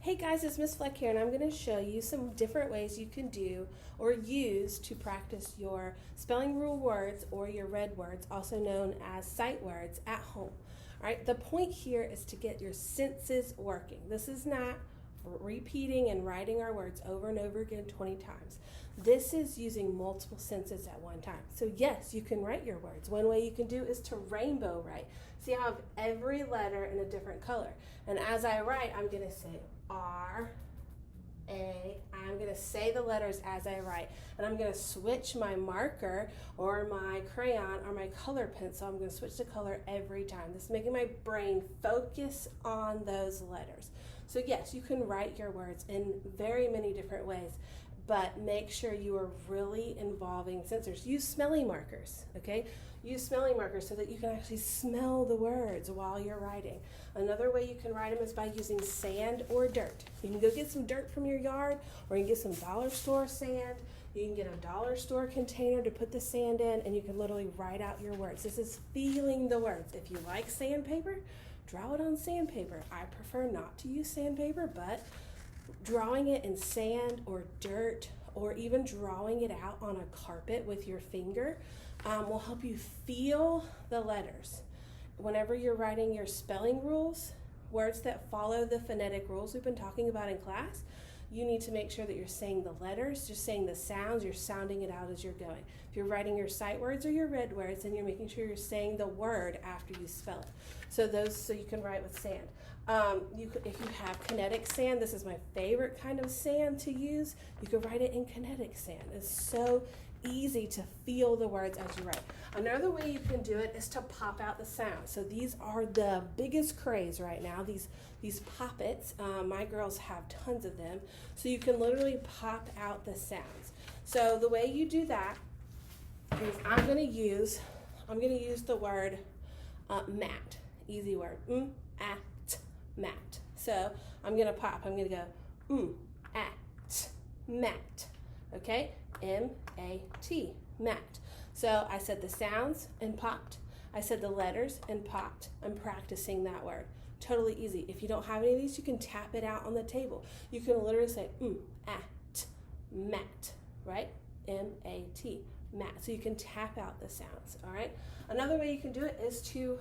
Hey guys, it's Miss Fleck here, and I'm going to show you some different ways you can do or use to practice your spelling rule words or your red words, also known as sight words, at home. All right, the point here is to get your senses working. This is not repeating and writing our words over and over again 20 times. This is using multiple senses at one time. So yes, you can write your words. One way you can do is to rainbow write. See, I have every letter in a different color. And as I write, I'm going to say R, A. I'm going to say the letters as I write. And I'm going to switch my marker or my crayon or my color pencil. I'm going to switch the color every time. This is making my brain focus on those letters. So yes, you can write your words in very many different ways, but make sure you are really involving sensors. Use smelling markers, okay? Use smelling markers so that you can actually smell the words while you're writing. Another way you can write them is by using sand or dirt. You can go get some dirt from your yard, or you can get some dollar store sand. You can get a dollar store container to put the sand in, and you can literally write out your words. This is feeling the words. If you like sandpaper, draw it on sandpaper. I prefer not to use sandpaper, but drawing it in sand or dirt, or even drawing it out on a carpet with your finger will help you feel the letters. Whenever you're writing your spelling rules, words that follow the phonetic rules we've been talking about in class, you need to make sure that you're saying the letters, just saying the sounds, you're sounding it out as you're going. If you're writing your sight words or your red words, then you're making sure you're saying the word after you spell it. So you can write with sand. If you have kinetic sand, this is my favorite kind of sand to use. You can write it in kinetic sand. It's so easy to feel the words as you write. Another way you can do it is to pop out the sound. So these are the biggest craze right now, these pop-its. My girls have tons of them. So you can literally pop out the sounds. So the way you do that is I'm gonna use the word mat. Easy word. At, mat. So I'm gonna pop. I'm gonna go at, mat. Okay? M-A-T, mat. So I said the sounds and popped. I said the letters and popped. I'm practicing that word. Totally easy. If you don't have any of these, you can tap it out on the table. You can literally say at, mat, right? M-A-T, mat. So you can tap out the sounds, all right? Another way you can do it is to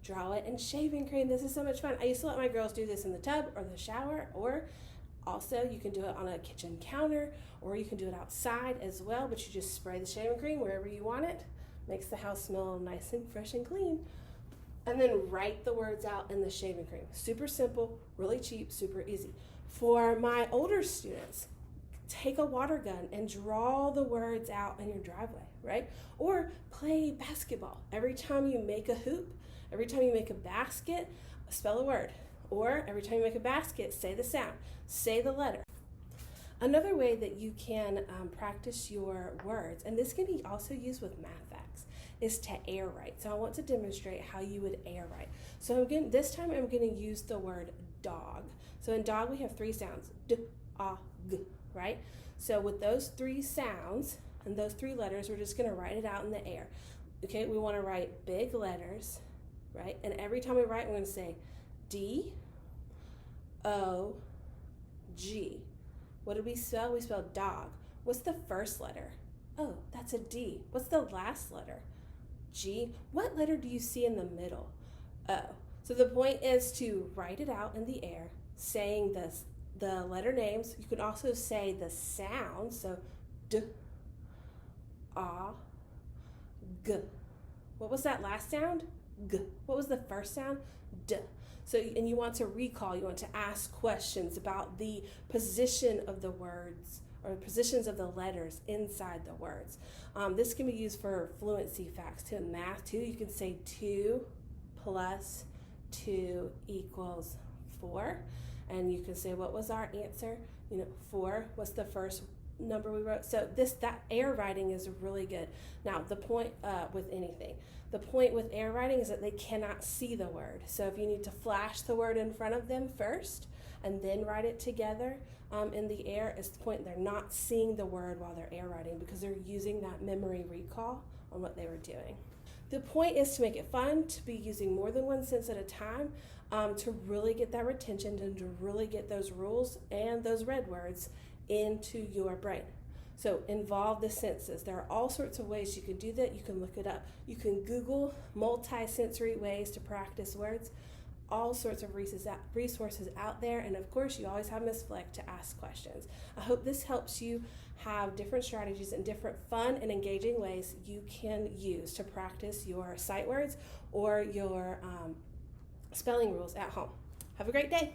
draw it in shaving cream. This is so much fun. I used to let my girls do this in the tub or the shower, or also you can do it on a kitchen counter, or you can do it outside as well, but you just spray the shaving cream wherever you want it. Makes the house smell nice and fresh and clean. And then write the words out in the shaving cream. Super simple, really cheap, super easy. For my older students, take a water gun and draw the words out in your driveway, right? Or play basketball. Every time you make a hoop, every time you make a basket, spell a word. Or every time you make a basket, say the sound, say the letter. Another way that you can practice your words, and this can be also used with math facts, is to air write. So I want to demonstrate how you would air write. So this time I'm going to use the word dog. So in dog we have three sounds, d, a, g, right? So with those three sounds and those three letters, we're just going to write it out in the air. Okay, we want to write big letters, right? And every time we write, we're going to say D, O, G. What did we spell? We spelled dog. What's the first letter? Oh, that's a D. What's the last letter? G. What letter do you see in the middle? O. So the point is to write it out in the air, saying the letter names. You can also say the sound. So D, A, G. What was that last sound? G. What was the first sound? D. So, and you want to recall, you want to ask questions about the position of the words or positions of the letters inside the words. This can be used for fluency facts too. In math too, you can say 2 plus 2 equals 4. And you can say, what was our answer? 4 was the first number we wrote. So that air writing is really good. Now the point with anything, the point with air writing is that they cannot see the word. So if you need to flash the word in front of them first and then write it together in the air, is the point they're not seeing the word while they're air writing, because they're using that memory recall on what they were doing. The point is to make it fun, to be using more than one sense at a time, to really get that retention and to really get those rules and those red words into your brain. So involve the senses. There are all sorts of ways you can do that. You can look it up. You can Google multisensory ways to practice words. All sorts of resources out there. And of course, you always have Miss Fleck to ask questions. I hope this helps you have different strategies and different fun and engaging ways you can use to practice your sight words or your spelling rules at home. Have a great day.